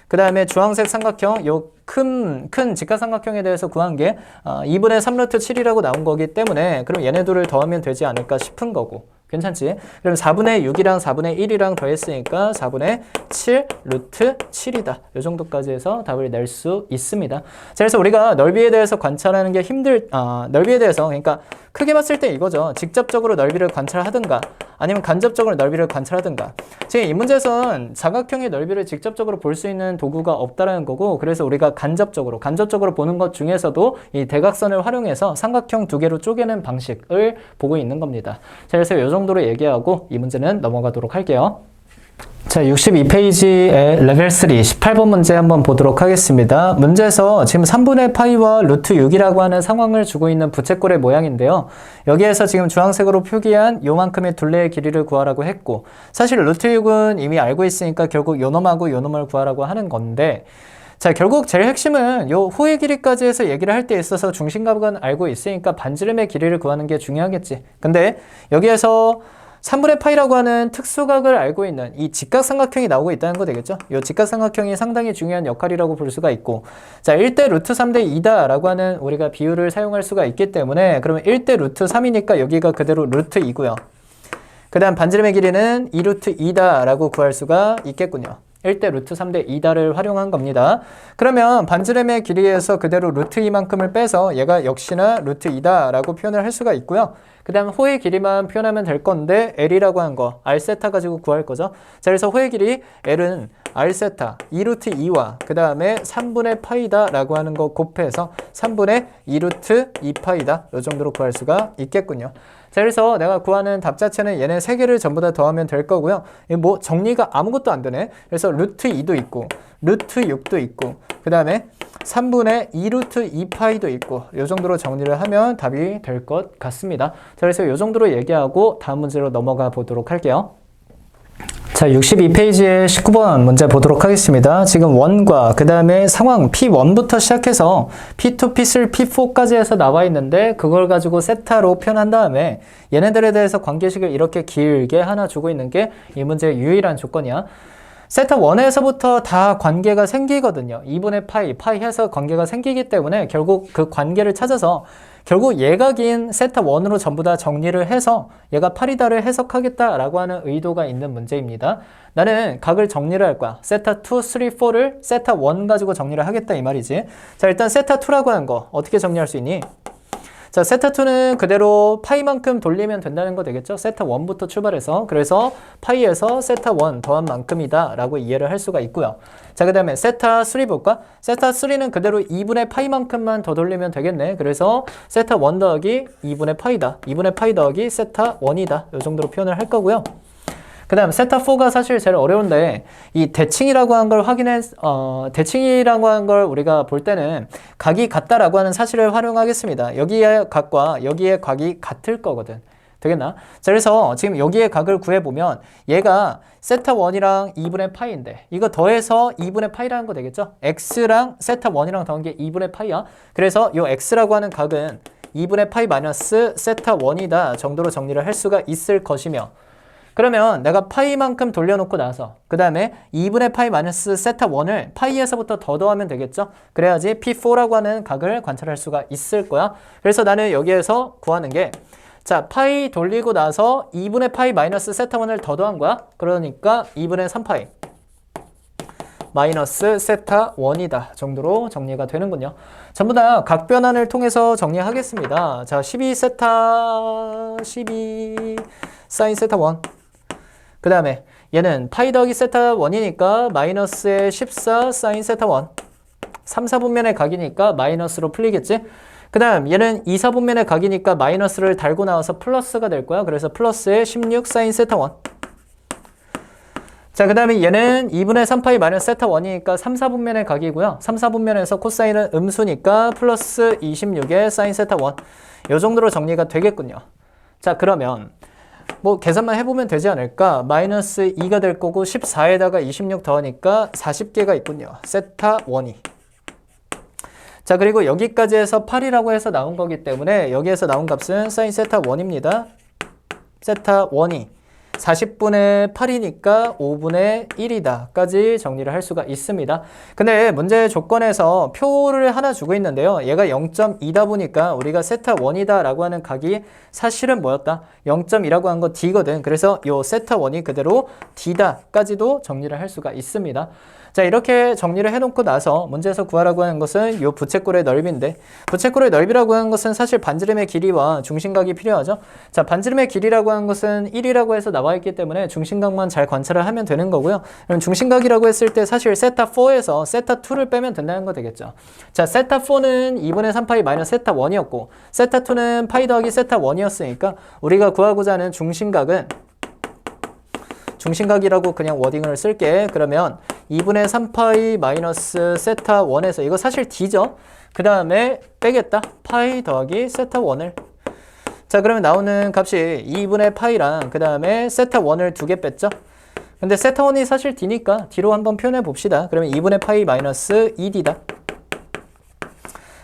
그 다음에 주황색 삼각형, 요 큰 직각삼각형에 대해서 구한 게 2분의 3 루트 7이라고 나온 거기 때문에 그럼 얘네 둘을 더하면 되지 않을까 싶은 거고. 괜찮지? 그럼 4분의 6이랑 4분의 1이랑 더했으니까 4분의 7 루트 7이다. 이 정도까지 해서 답을 낼 수 있습니다. 자, 그래서 우리가 넓이에 대해서 관찰하는 게 넓이에 대해서, 그러니까 크게 봤을 때 이거죠. 직접적으로 넓이를 관찰하든가 아니면 간접적으로 넓이를 관찰하든가. 지금 이 문제에서는 사각형의 넓이를 직접적으로 볼 수 있는 도구가 없다라는 거고, 그래서 우리가 간접적으로 보는 것 중에서도 이 대각선을 활용해서 삼각형 두 개로 쪼개는 방식을 보고 있는 겁니다. 자, 그래서 이 정도로 얘기하고 이 문제는 넘어가도록 할게요. 자, 62페이지의 레벨 3 18번 문제 한번 보도록 하겠습니다. 문제에서 지금 3분의 파이와 루트 6이라고 하는 상황을 주고 있는 부채꼴의 모양인데요. 여기에서 지금 주황색으로 표기한 요만큼의 둘레의 길이를 구하라고 했고, 사실 루트 6은 이미 알고 있으니까 결국 요놈하고 요놈을 구하라고 하는 건데, 자, 결국 제일 핵심은 요 호의 길이까지 해서 얘기를 할 때 있어서 중심각은 알고 있으니까 반지름의 길이를 구하는 게 중요하겠지. 근데 여기에서 3분의 파이라고 하는 특수각을 알고 있는 이 직각삼각형이 나오고 있다는 거 되겠죠? 이 직각삼각형이 상당히 중요한 역할이라고 볼 수가 있고, 자, 1대 루트 3대 2다 라고 하는 우리가 비율을 사용할 수가 있기 때문에 그러면 1대 루트 3이니까 여기가 그대로 루트 2고요. 그 다음 반지름의 길이는 2루트 2다 라고 구할 수가 있겠군요. 1대 루트 3대 2다를 활용한 겁니다. 그러면 반지름의 길이에서 그대로 루트 2만큼을 빼서 얘가 역시나 루트 2다 라고 표현을 할 수가 있고요. 그 다음 호의 길이만 표현하면 될 건데 L이라고 한 거, R세타 가지고 구할 거죠. 자, 그래서 호의 길이 L은 R세타 2루트 2와 그 다음에 3분의 파이다 라고 하는 거 곱해서 3분의 2루트 2파이다 이 정도로 구할 수가 있겠군요. 자, 그래서 내가 구하는 답 자체는 얘네 세 개를 전부 다 더하면 될 거고요. 뭐 정리가 아무것도 안 되네. 그래서 루트 2도 있고 루트 6도 있고 그 다음에 3분의 2루트 2파이도 있고 이 정도로 정리를 하면 답이 될 것 같습니다. 자, 그래서 이 정도로 얘기하고 다음 문제로 넘어가 보도록 할게요. 자, 자, 62페이지의 19번 문제 보도록 하겠습니다. 지금 원과 그 다음에 상황 P1부터 시작해서 P2, P3, P4까지 해서 나와 있는데 그걸 가지고 세타로 표현한 다음에 얘네들에 대해서 관계식을 이렇게 길게 하나 주고 있는 게 이 문제의 유일한 조건이야. 세타 1에서부터 다 관계가 생기거든요. 2분의 파이 해서 관계가 생기기 때문에 결국 그 관계를 찾아서 결국 얘가 긴 세타 1으로 전부 다 정리를 해서 얘가 8이다를 해석하겠다라고 하는 의도가 있는 문제입니다. 나는 각을 정리를 할 거야. 세타 2, 3, 4를 세타 1 가지고 정리를 하겠다 이 말이지. 자, 일단 세타 2라고 하는 거 어떻게 정리할 수 있니? 자, 세타2는 그대로 파이만큼 돌리면 된다는 거 되겠죠? 세타1부터 출발해서. 그래서 파이에서 세타1 더한 만큼이다 라고 이해를 할 수가 있고요. 자, 그 다음에 세타3 볼까? 세타3는 그대로 2분의 파이만큼만 더 돌리면 되겠네. 그래서 세타1 더하기 2분의 파이다. 2분의 파이 더하기 세타1이다. 이 정도로 표현을 할 거고요. 그 다음 세타4가 사실 제일 어려운데 이 대칭이라고 한 걸 대칭이라고 한 걸 우리가 볼 때는 각이 같다라고 하는 사실을 활용하겠습니다. 여기의 각과 여기의 각이 같을 거거든. 되겠나? 자, 그래서 지금 여기의 각을 구해보면 얘가 세타1이랑 2분의 파이인데 이거 더해서 2분의 파이라는 거 되겠죠? x랑 세타1이랑 더한 게 2분의 파이야. 그래서 이 x라고 하는 각은 2분의 파이 마이너스 세타1이다 정도로 정리를 할 수가 있을 것이며 그러면 내가 파이만큼 돌려놓고 나서 그 다음에 2분의 파이 마이너스 세타 1을 파이에서부터 더 더하면 되겠죠? 그래야지 P4라고 하는 각을 관찰할 수가 있을 거야. 그래서 나는 여기에서 구하는 게 자, 파이 돌리고 나서 2분의 파이 마이너스 세타 1을 더 더한 거야. 그러니까 2분의 3파이 마이너스 세타 1이다 정도로 정리가 되는군요. 전부 다 각 변환을 통해서 정리하겠습니다. 자, 12 사인 세타 1 그 다음에 얘는 파이 더하기 세타 1이니까 마이너스의 14 사인 세타 1 3, 4분면의 각이니까 마이너스로 풀리겠지? 그 다음 얘는 2, 4분면의 각이니까 마이너스를 달고 나와서 플러스가 될 거야. 그래서 플러스의 16 사인 세타 1 자, 그 다음에 얘는 2분의 3파이 마이너스 세타 1이니까 3, 4분면의 각이고요. 3, 4분면에서 코사인은 음수니까 플러스 26의 사인 세타 1 이 정도로 정리가 되겠군요. 자, 그러면 뭐 계산만 해보면 되지 않을까? 마이너스 2가 될 거고 14에다가 26 더하니까 40개가 있군요. 세타 1이. 자, 그리고 여기까지 해서 8이라고 해서 나온 거기 때문에 여기에서 나온 값은 사인 세타 1입니다. 세타 1이 40분의 8이니까 5분의 1이다 까지 정리를 할 수가 있습니다. 근데 문제 조건에서 표를 하나 주고 있는데요. 얘가 0.2다 보니까 우리가 세타 1이다 라고 하는 각이 사실은 뭐였다? 0.2라고 한 거 D거든. 그래서 요 세타 1이 그대로 D다 까지도 정리를 할 수가 있습니다. 자, 이렇게 정리를 해놓고 나서 문제에서 구하라고 하는 것은 요 부채꼴의 넓이인데 부채꼴의 넓이라고 하는 것은 사실 반지름의 길이와 중심각이 필요하죠. 자, 반지름의 길이라고 하는 것은 1이라고 해서 나와 있기 때문에 중심각만 잘 관찰을 하면 되는 거고요. 그럼 중심각이라고 했을 때 사실 세타 4에서 세타 2를 빼면 된다는 거 되겠죠. 자, 세타 4는 2분의 3파이 마이너스 세타 1이었고 세타 2는 파이 더하기 세타 1이었으니까 우리가 구하고자 하는 중심각은 중심각이라고 그냥 워딩을 쓸게. 그러면 2분의 3파이 마이너스 세타 1에서 이거 사실 D죠? 그 다음에 빼겠다. 파이 더하기 세타 1을. 자, 그러면 나오는 값이 2분의 파이랑 그 다음에 세타 1을 2개 뺐죠? 근데 세타 1이 사실 D니까 D로 한번 표현해 봅시다. 그러면 2분의 파이 마이너스 2D다.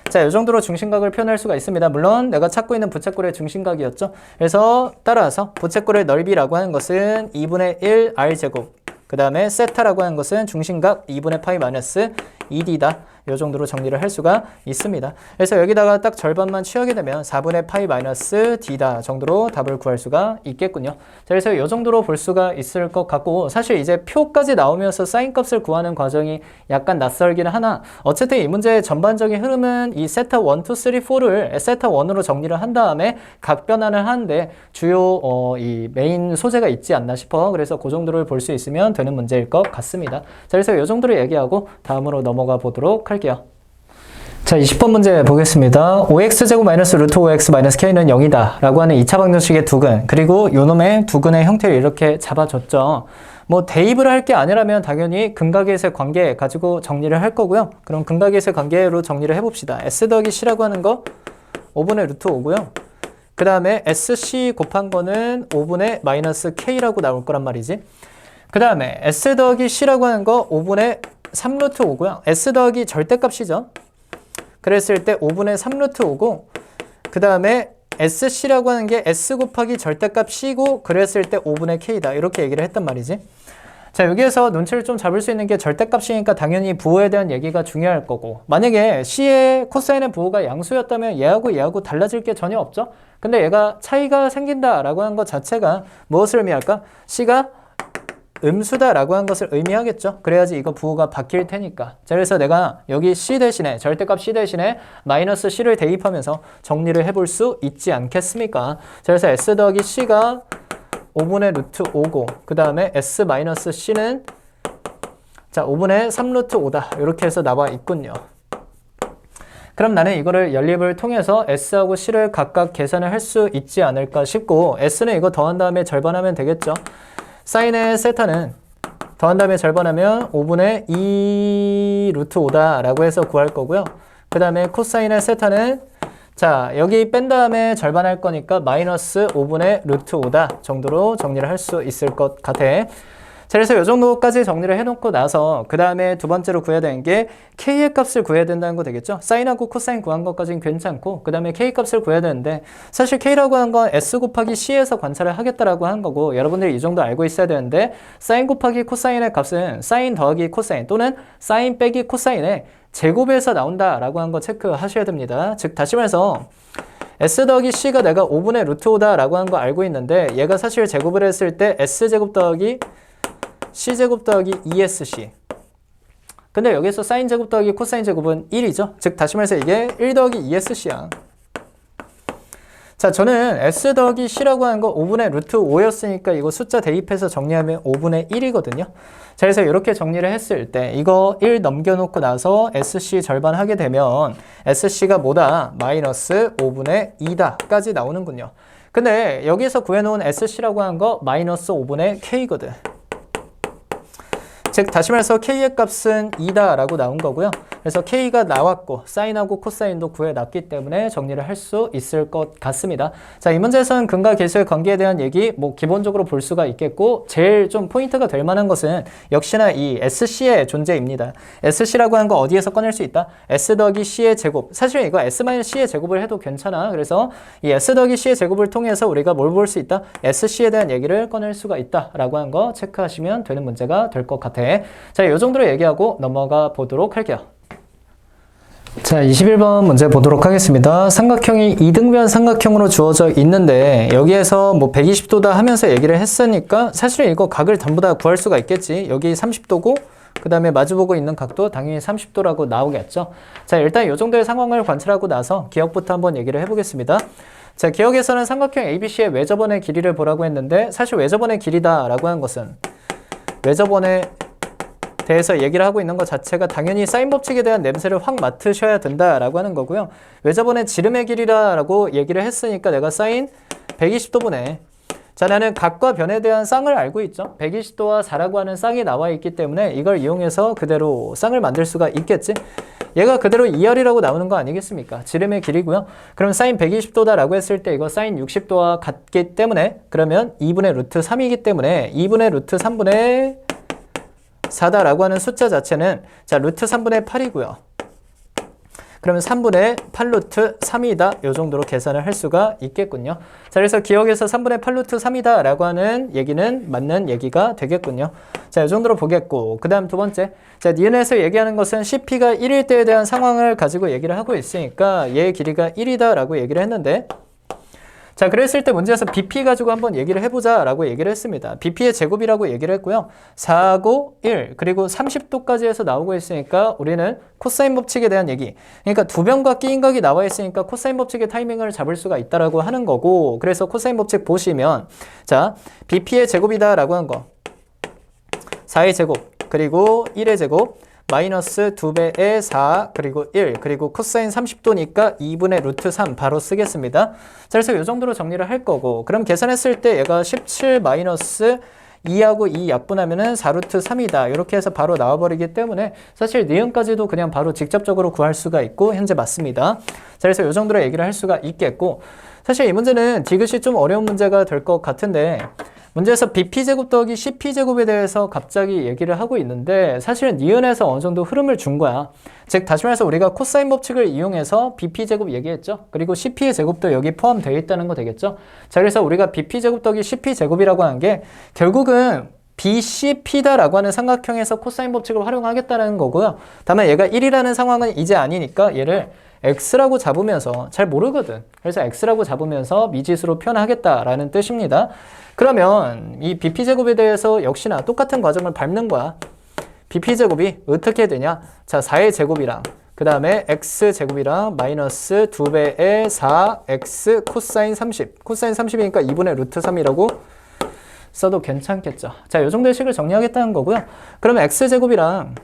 자, 이 정도로 중심각을 표현할 수가 있습니다. 물론 내가 찾고 있는 부채꼴의 중심각이었죠. 그래서 따라서 부채꼴의 넓이라고 하는 것은 2분의 1 R제곱 그 다음에 세타라고 하는 것은 중심각 2분의 파이 마이너스 2D다. 이 정도로 정리를 할 수가 있습니다. 그래서 여기다가 딱 절반만 취하게 되면 4분의 파이 마이너스 D다 정도로 답을 구할 수가 있겠군요. 자, 그래서 이 정도로 볼 수가 있을 것 같고 사실 이제 표까지 나오면서 사인 값을 구하는 과정이 약간 낯설기는 하나 어쨌든 이 문제의 전반적인 흐름은 이 세타 1, 2, 3, 4를 세타 1으로 정리를 한 다음에 각 변환을 하는데 주요 이 메인 소재가 있지 않나 싶어. 그래서 그 정도를 볼 수 있으면 되는 문제일 것 같습니다. 자, 그래서 이 정도로 얘기하고 다음으로 넘어가 보도록 할게요. 자, 20번 문제 보겠습니다. 5x제곱 마이너스 루트 5x 마이너스 k는 0이다 라고 하는 2차 방정식의 두근 그리고 요놈의 두근의 형태를 이렇게 잡아줬죠. 뭐 대입을 할 게 아니라면 당연히 근각의세 관계 가지고 정리를 할 거고요. 그럼 근각의세 관계로 정리를 해봅시다. s 더하기 c라고 하는 거 5분의 루트 5고요. 그 다음에 sc 곱한 거는 5분의 마이너스 k라고 나올 거란 말이지. 그 다음에 S 더하기 C라고 하는 거 5분의 3루트 5고요. S 더하기 절대값이죠. 그랬을 때 5분의 3루트 5고 그 다음에 SC라고 하는 게 S 곱하기 절대값 C고 그랬을 때 5분의 K다. 이렇게 얘기를 했단 말이지. 자, 여기에서 눈치를 좀 잡을 수 있는 게 절대값이니까 당연히 부호에 대한 얘기가 중요할 거고 만약에 C의 코사인의 부호가 양수였다면 얘하고 달라질 게 전혀 없죠. 근데 얘가 차이가 생긴다라고 하는 것 자체가 무엇을 의미할까? C가 음수다라고 한 것을 의미하겠죠. 그래야지 이거 부호가 바뀔 테니까. 자, 그래서 내가 여기 C 대신에 절대값 C 대신에 마이너스 C를 대입하면서 정리를 해볼 수 있지 않겠습니까? 자, 그래서 S 더하기 C가 5분의 루트 5고 그 다음에 S 마이너스 C는 자 5분의 3 루트 5다. 이렇게 해서 나와 있군요. 그럼 나는 이거를 연립을 통해서 S하고 C를 각각 계산을 할 수 있지 않을까 싶고 S는 이거 더한 다음에 절반하면 되겠죠. 사인의 세타는 더한 다음에 절반하면 5분의 2 루트 5다 라고 해서 구할 거고요. 그 다음에 코사인의 세타는 자 여기 뺀 다음에 절반할 거니까 마이너스 5분의 루트 5다 정도로 정리를 할 수 있을 것 같아. 자, 그래서 이 정도까지 정리를 해놓고 나서 그 다음에 두 번째로 구해야 되는 게 K의 값을 구해야 된다는 거 되겠죠. 사인하고 코사인 구한 것까지는 괜찮고 그 다음에 K 값을 구해야 되는데 사실 K라고 하는 건 S 곱하기 C에서 관찰을 하겠다라고 하는 거고 여러분들이 이 정도 알고 있어야 되는데 사인 곱하기 코사인의 값은 사인 더하기 코사인 또는 사인 빼기 코사인의 제곱에서 나온다라고 하는 거 체크하셔야 됩니다. 즉 다시 말해서 S 더하기 C가 내가 5분의 루트 5다 라고 하는 거 알고 있는데 얘가 사실 제곱을 했을 때 S제곱 더하기 C제곱 더하기 2SC 근데 여기서 사인 제곱 더하기 코사인 제곱은 1이죠. 즉 다시 말해서 이게 1 더하기 2SC야. 자, 저는 S 더하기 C라고 하는 거 5분의 루트 5였으니까 이거 숫자 대입해서 정리하면 5분의 1이거든요. 자, 그래서 이렇게 정리를 했을 때 이거 1 넘겨놓고 나서 SC 절반 하게 되면 SC가 뭐다? 마이너스 5분의 2다 까지 나오는군요. 근데 여기서 구해놓은 SC라고 하는 거 마이너스 5분의 K거든. 즉 다시 말해서 K의 값은 2다 라고 나온 거고요. 그래서 K가 나왔고 사인하고 코사인도 구해놨기 때문에 정리를 할 수 있을 것 같습니다. 자, 이 문제에서는 근과 계수의 관계에 대한 얘기 뭐 기본적으로 볼 수가 있겠고 제일 좀 포인트가 될 만한 것은 역시나 이 SC의 존재입니다. SC라고 하는 거 어디에서 꺼낼 수 있다? S 더하기 C의 제곱. 사실 이거 S-C의 제곱을 해도 괜찮아. 그래서 이 S 더하기 C의 제곱을 통해서 우리가 뭘 볼 수 있다? SC에 대한 얘기를 꺼낼 수가 있다 라고 하는 거 체크하시면 되는 문제가 될 것 같아. 자, 이 정도로 얘기하고 넘어가 보도록 할게요. 자, 21번 문제 보도록 하겠습니다. 삼각형이 이등변 삼각형으로 주어져 있는데 여기에서 뭐 120도다 하면서 얘기를 했으니까 사실 이거 각을 전부 다 구할 수가 있겠지. 여기 30도고 그 다음에 마주보고 있는 각도 당연히 30도라고 나오겠죠. 자, 일단 이 정도의 상황을 관찰하고 나서 기억부터 한번 얘기를 해보겠습니다. 자, 기억에서는 삼각형 ABC의 외접원의 길이를 보라고 했는데 사실 외접원의 길이다 라고 하는 것은 외접원의 대해서 얘기를 하고 있는 것 자체가 당연히 사인 법칙에 대한 냄새를 확 맡으셔야 된다라고 하는 거고요. 외접원의 지름의 길이라고 얘기를 했으니까 내가 사인 120도분의 자, 나는 각과 변에 대한 쌍을 알고 있죠. 120도와 4라고 하는 쌍이 나와 있기 때문에 이걸 이용해서 그대로 쌍을 만들 수가 있겠지. 얘가 그대로 2R이라고 나오는 거 아니겠습니까? 지름의 길이고요. 그럼 사인 120도다라고 했을 때 이거 사인 60도와 같기 때문에 그러면 2분의 루트 3이기 때문에 2분의 루트 3분의 4다라고 하는 숫자 자체는 자 루트 3분의 8이고요. 그러면 3분의 8루트 3이다. 이 정도로 계산을 할 수가 있겠군요. 자, 그래서 기억에서 3분의 8루트 3이다 라고 하는 얘기는 맞는 얘기가 되겠군요. 자, 이 정도로 보겠고 그 다음 두 번째 자, 니은에서 얘기하는 것은 CP가 1일 때에 대한 상황을 가지고 얘기를 하고 있으니까 얘의 길이가 1이다 라고 얘기를 했는데 자, 그랬을 때 문제에서 BP 가지고 한번 얘기를 해보자 라고 얘기를 했습니다. BP의 제곱이라고 얘기를 했고요. 4하고 1 그리고 30도까지 해서 나오고 있으니까 우리는 코사인 법칙에 대한 얘기 그러니까 두 변과 끼인각이 나와 있으니까 코사인 법칙의 타이밍을 잡을 수가 있다라고 하는 거고 그래서 코사인 법칙 보시면 자 BP의 제곱이다 라고 한 거 4의 제곱 그리고 1의 제곱 마이너스 2배의 4 그리고 1 그리고 코사인 30도니까 2분의 루트 3 바로 쓰겠습니다. 자, 그래서 이 정도로 정리를 할 거고 그럼 계산했을 때 얘가 17 마이너스 2하고 2 약분하면은 4루트 3이다. 이렇게 해서 바로 나와버리기 때문에 사실 니은까지도 그냥 바로 직접적으로 구할 수가 있고 현재 맞습니다. 자, 그래서 이 정도로 얘기를 할 수가 있겠고 사실 이 문제는 디귿이 좀 어려운 문제가 될 것 같은데 문제에서 bp제곱 더하기 cp제곱에 대해서 갑자기 얘기를 하고 있는데 사실은 니은에서 어느 정도 흐름을 준 거야. 즉 다시 말해서 우리가 코사인 법칙을 이용해서 bp제곱 얘기했죠. 그리고 cp의 제곱도 여기 포함되어 있다는 거 되겠죠. 자, 그래서 우리가 bp제곱 더하기 cp제곱이라고 하는 게 결국은 BCP다라고 하는 삼각형에서 코사인 법칙을 활용하겠다는 거고요. 다만 얘가 1이라는 상황은 이제 아니니까 얘를 x라고 잡으면서 잘 모르거든. 그래서 x라고 잡으면서 미지수로 표현하겠다라는 뜻입니다. 그러면 이 bp제곱에 대해서 역시나 똑같은 과정을 밟는 거야. bp제곱이 어떻게 되냐? 자, 4의 제곱이랑 그 다음에 x제곱이랑 마이너스 2배의 4x 코사인 30. 코사인 30이니까 2분의 루트 3이라고 써도 괜찮겠죠. 자, 이 정도의 식을 정리하겠다는 거고요. 그러면 x제곱이랑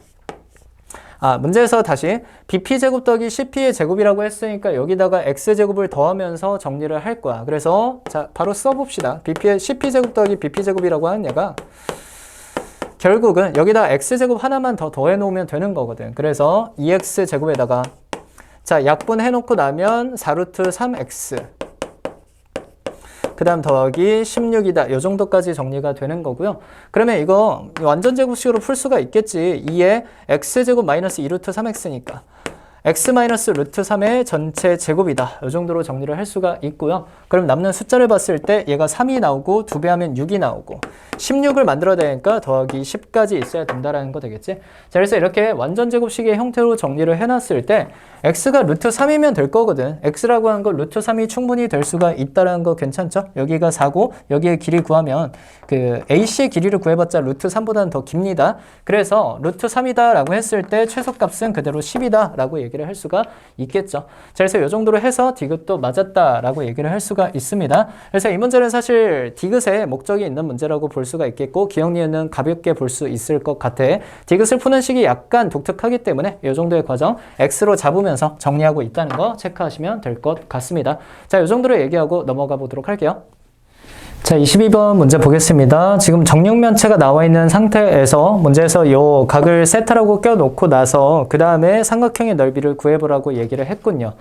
문제에서 다시 bp제곱 더하기 cp의 제곱이라고 했으니까 여기다가 x제곱을 더하면서 정리를 할 거야. 그래서 자, 바로 써봅시다. cp제곱 더하기 bp제곱이라고 하는 얘가 결국은 여기다 x제곱 하나만 더 더해놓으면 되는 거거든. 그래서 2x제곱에다가 자, 약분해놓고 나면 4루트 3x 그 다음 더하기 16이다. 이 정도까지 정리가 되는 거고요. 그러면 이거 완전 제곱식으로 풀 수가 있겠지. 2에 x제곱 마이너스 2루트 3x니까 x 마이너스 루트 3의 전체 제곱이다. 이 정도로 정리를 할 수가 있고요. 그럼 남는 숫자를 봤을 때 얘가 3이 나오고 2배 하면 6이 나오고 16을 만들어야 되니까 더하기 10까지 있어야 된다라는 거 되겠지. 자, 그래서 이렇게 완전 제곱식의 형태로 정리를 해놨을 때 x가 루트 3이면 될 거거든. x라고 하는 거 루트 3이 충분히 될 수가 있다라는 거 괜찮죠? 여기가 4고 여기에 길이 구하면 그 AC의 길이를 구해봤자 루트 3보다는 더 깁니다. 그래서 루트 3이다 라고 했을 때 최소값은 그대로 10이다 라고 얘기를 할 수가 있겠죠. 자, 그래서 이 정도로 해서 디귿도 맞았다 라고 얘기를 할 수가 있습니다. 그래서 이 문제는 사실 디귿에 목적이 있는 문제라고 볼 수가 있겠고 기억니은은 가볍게 볼 수 있을 것 같아. 디귿을 푸는 식이 약간 독특하기 때문에 이 정도의 과정 x로 잡으면서 정리하고 있다는 거 체크하시면 될 것 같습니다. 자, 이 정도로 얘기하고 넘어가 보도록 할게요. 자, 22번 문제 보겠습니다. 지금 정육면체가 나와 있는 상태에서 문제에서 요 각을 세타라고 껴놓고 나서 그 다음에 삼각형의 넓이를 구해보라고 얘기를 했군요.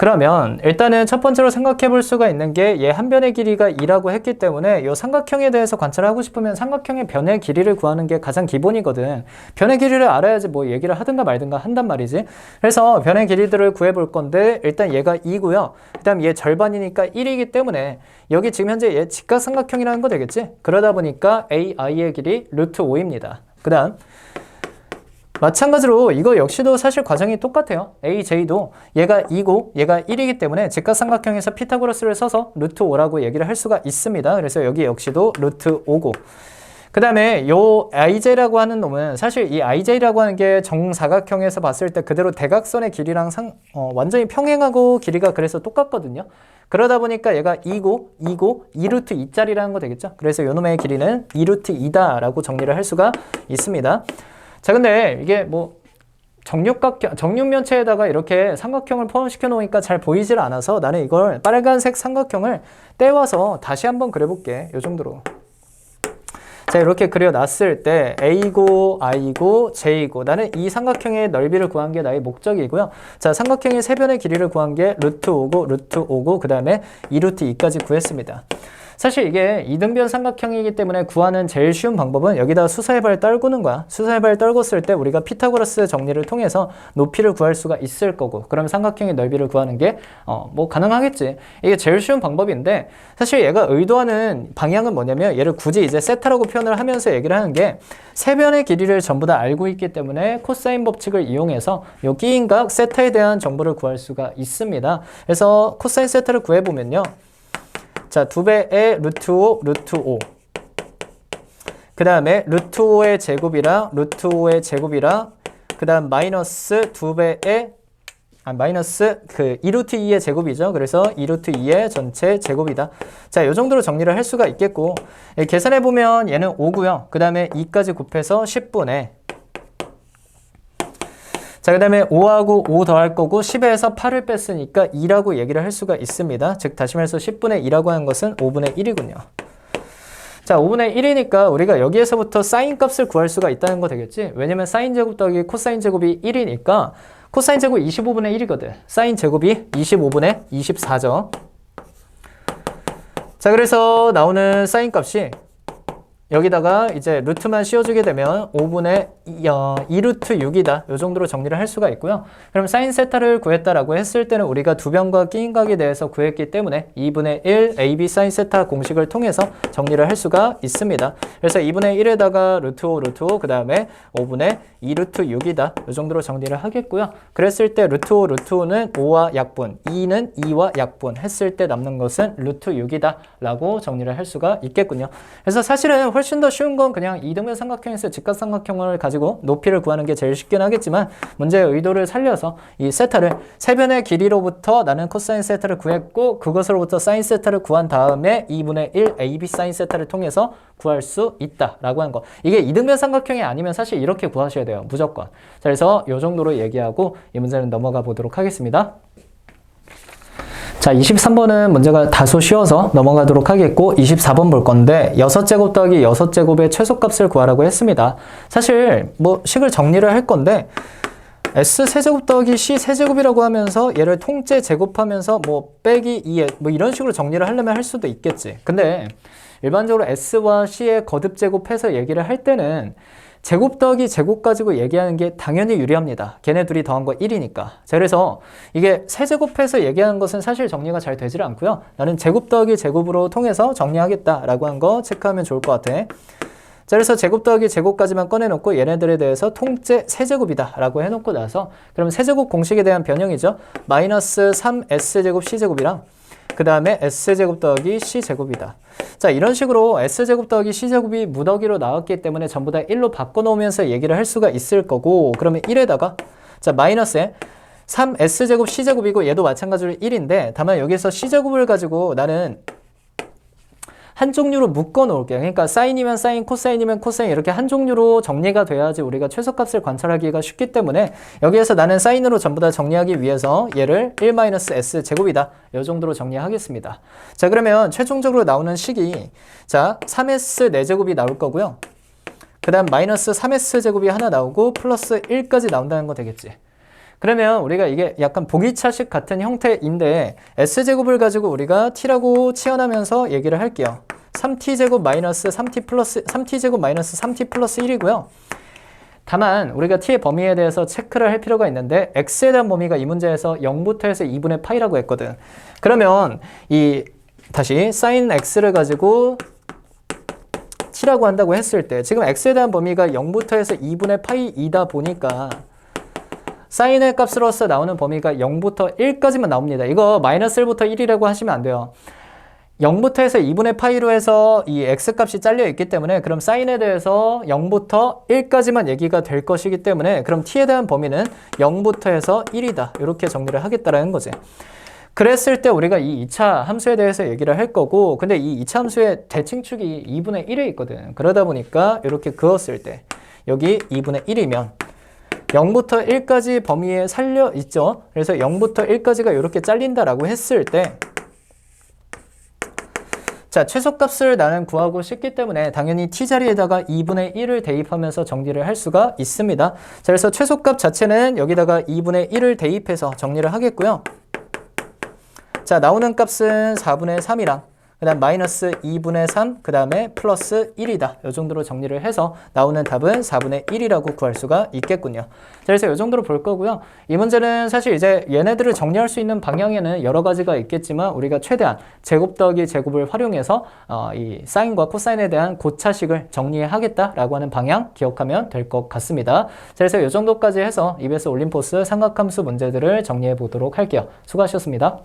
그러면 일단은 첫 번째로 생각해 볼 수가 있는 게 얘 한 변의 길이가 2라고 했기 때문에 이 삼각형에 대해서 관찰하고 싶으면 삼각형의 변의 길이를 구하는 게 가장 기본이거든. 변의 길이를 알아야지 뭐 얘기를 하든가 말든가 한단 말이지. 그래서 변의 길이들을 구해 볼 건데 일단 얘가 2고요. 그 다음 얘 절반이니까 1이기 때문에 여기 지금 현재 얘 직각삼각형이라는 거 되겠지? 그러다 보니까 AI의 길이 루트 5입니다. 그 다음 마찬가지로 이거 역시도 사실 과정이 똑같아요. AJ도 얘가 2고 얘가 1이기 때문에 직각삼각형에서 피타고라스를 써서 루트 5라고 얘기를 할 수가 있습니다. 그래서 여기 역시도 루트 5고 그 다음에 요 IJ라고 하는 놈은 사실 이 IJ라고 하는 게 정사각형에서 봤을 때 그대로 대각선의 길이랑 완전히 평행하고 길이가 그래서 똑같거든요. 그러다 보니까 얘가 2고 2루트 2짜리라는 거 되겠죠. 그래서 요 놈의 길이는 2루트 2다 라고 정리를 할 수가 있습니다. 자, 근데 이게 뭐 정육면체에다가 이렇게 삼각형을 포함시켜 놓으니까 잘 보이질 않아서 나는 이걸 빨간색 삼각형을 떼와서 다시 한번 그려볼게. 요 정도로. 자, 이렇게 그려놨을 때 A고 I고 J고 나는 이 삼각형의 넓이를 구한 게 나의 목적이고요. 자, 삼각형의 세 변의 길이를 구한 게 루트 5고 루트 5고 그 다음에 2루트 2까지 구했습니다. 사실 이게 이등변 삼각형이기 때문에 구하는 제일 쉬운 방법은 여기다 수사의 발 떨구는 거야. 수사의 발 떨궜을 때 우리가 피타고라스 정리를 통해서 높이를 구할 수가 있을 거고 그럼 삼각형의 넓이를 구하는 게 뭐 가능하겠지. 이게 제일 쉬운 방법인데 사실 얘가 의도하는 방향은 뭐냐면 얘를 굳이 이제 세타라고 표현을 하면서 얘기를 하는 게 세 변의 길이를 전부 다 알고 있기 때문에 코사인 법칙을 이용해서 요 끼인 각 세타에 대한 정보를 구할 수가 있습니다. 그래서 코사인 세타를 구해보면요. 자, 2배의 루트 5, 루트 5. 그 다음에 루트 5의 제곱이랑 루트 5의 제곱이랑 그 다음 마이너스 2배의 마이너스 그 2루트 2의 제곱이죠. 그래서 2루트 2의 전체 제곱이다. 자, 이 정도로 정리를 할 수가 있겠고 계산해보면 얘는 5고요. 그 다음에 2까지 곱해서 10분의 자, 그 다음에 5하고 5 더할 거고 10에서 8을 뺐으니까 2라고 얘기를 할 수가 있습니다. 즉 다시 말해서 10분의 2라고 하는 것은 5분의 1이군요. 자, 5분의 1이니까 우리가 여기에서부터 사인 값을 구할 수가 있다는 거 되겠지? 왜냐면 사인 제곱 더하기 코사인 제곱이 1이니까 코사인 제곱 25분의 1이거든. 사인 제곱이 25분의 24죠. 자, 그래서 나오는 사인 값이 여기다가 이제 루트만 씌워주게 되면 5분의 2루트 6이다. 이 정도로 정리를 할 수가 있고요. 그럼 사인 세타를 구했다라고 했을 때는 우리가 두 변과 끼인각에 대해서 구했기 때문에 2분의 1 AB 사인 세타 공식을 통해서 정리를 할 수가 있습니다. 그래서 2분의 1에다가 루트 5, 루트 5, 그 다음에 5분의 2루트 6이다. 이 정도로 정리를 하겠고요. 그랬을 때 루트 5, 루트 5는 5와 약분, 2는 2와 약분 했을 때 남는 것은 루트 6이다. 라고 정리를 할 수가 있겠군요. 그래서 사실은 훨씬 더 쉬운 건 그냥 이등변 삼각형에서 직각삼각형을 가지고 높이를 구하는 게 제일 쉽긴 하겠지만 문제의 의도를 살려서 이 세타를 세변의 길이로부터 나는 코사인 세타를 구했고 그것으로부터 사인 세타를 구한 다음에 2분의 1 AB 사인 세타를 통해서 구할 수 있다라고 한 거. 이게 이등변 삼각형이 아니면 사실 이렇게 구하셔야 돼요. 무조건. 자, 그래서 이 정도로 얘기하고 이 문제는 넘어가 보도록 하겠습니다. 자, 23번은 문제가 다소 쉬워서 넘어가도록 하겠고 24번 볼 건데 6제곱 더하기 6제곱의 최소값을 구하라고 했습니다. 사실 뭐 식을 정리를 할 건데 S세제곱 더하기 C세제곱이라고 하면서 얘를 통째 제곱하면서 뭐 빼기 2에 뭐 이런 식으로 정리를 하려면 할 수도 있겠지. 근데 일반적으로 S와 C의 거듭 제곱해서 얘기를 할 때는 제곱 더하기 제곱 가지고 얘기하는 게 당연히 유리합니다. 걔네 둘이 더한 거 1이니까. 자, 그래서 이게 세제곱해서 얘기하는 것은 사실 정리가 잘 되질 않고요. 나는 제곱 더하기 제곱으로 통해서 정리하겠다라고 한 거 체크하면 좋을 것 같아. 자, 그래서 제곱 더하기 제곱까지만 꺼내놓고 얘네들에 대해서 통째 세제곱이다 라고 해놓고 나서 그럼 세제곱 공식에 대한 변형이죠. 마이너스 3S제곱 C제곱이랑 그 다음에 S제곱 더하기 C제곱이다. 자, 이런 식으로 S제곱 더하기 C제곱이 무더기로 나왔기 때문에 전부 다 1로 바꿔놓으면서 얘기를 할 수가 있을 거고 그러면 1에다가 자 마이너스에 3S제곱 C제곱이고 얘도 마찬가지로 1인데 다만 여기서 C제곱을 가지고 나는 한 종류로 묶어 놓을게요. 그러니까 사인이면 사인, 코사인이면 코사인 이렇게 한 종류로 정리가 돼야지 우리가 최소값을 관찰하기가 쉽기 때문에 여기에서 나는 사인으로 전부 다 정리하기 위해서 얘를 1-S 제곱이다. 이 정도로 정리하겠습니다. 자, 그러면 최종적으로 나오는 식이 자 3S 4제곱이 나올 거고요. 그 다음 마이너스 3S 제곱이 하나 나오고 플러스 1까지 나온다는 거 되겠지. 그러면 우리가 이게 약간 보기차식 같은 형태인데 S제곱을 가지고 우리가 T라고 치환하면서 얘기를 할게요. 3T제곱 마이너스 3T제곱 마이너스 3T 플러스 1이고요. 다만 우리가 T의 범위에 대해서 체크를 할 필요가 있는데 X에 대한 범위가 이 문제에서 0부터 해서 2분의 파이라고 했거든. 그러면 다시 sin X를 가지고 T라고 한다고 했을 때 지금 X에 대한 범위가 0부터 해서 2분의 파이이다 보니까 사인의 값으로서 나오는 범위가 0부터 1까지만 나옵니다. 이거 마이너스 1부터 1이라고 하시면 안 돼요. 0부터 해서 2분의 파이로 해서 이 x값이 잘려 있기 때문에 그럼 사인에 대해서 0부터 1까지만 얘기가 될 것이기 때문에 그럼 t에 대한 범위는 0부터 해서 1이다. 이렇게 정리를 하겠다라는 거지. 그랬을 때 우리가 이 2차 함수에 대해서 얘기를 할 거고 근데 이 2차 함수의 대칭축이 2분의 1에 있거든. 그러다 보니까 이렇게 그었을 때 여기 2분의 1이면 0부터 1까지 범위에 살려 있죠. 그래서 0부터 1까지가 이렇게 잘린다라고 했을 때 자, 최소값을 나는 구하고 싶기 때문에 당연히 t 자리에다가 2분의 1을 대입하면서 정리를 할 수가 있습니다. 자, 그래서 최소값 자체는 여기다가 2분의 1을 대입해서 정리를 하겠고요. 자, 나오는 값은 4분의 3이랑 그 다음 마이너스 2분의 3, 그 다음에 플러스 1이다. 이 정도로 정리를 해서 나오는 답은 4분의 1이라고 구할 수가 있겠군요. 자, 그래서 이 정도로 볼 거고요. 이 문제는 사실 이제 얘네들을 정리할 수 있는 방향에는 여러 가지가 있겠지만 우리가 최대한 제곱 더하기 제곱을 활용해서 이 사인과 코사인에 대한 고차식을 정리하겠다라고 하는 방향 기억하면 될 것 같습니다. 자, 그래서 이 정도까지 해서 EBS 올림포스 삼각함수 문제들을 정리해 보도록 할게요. 수고하셨습니다.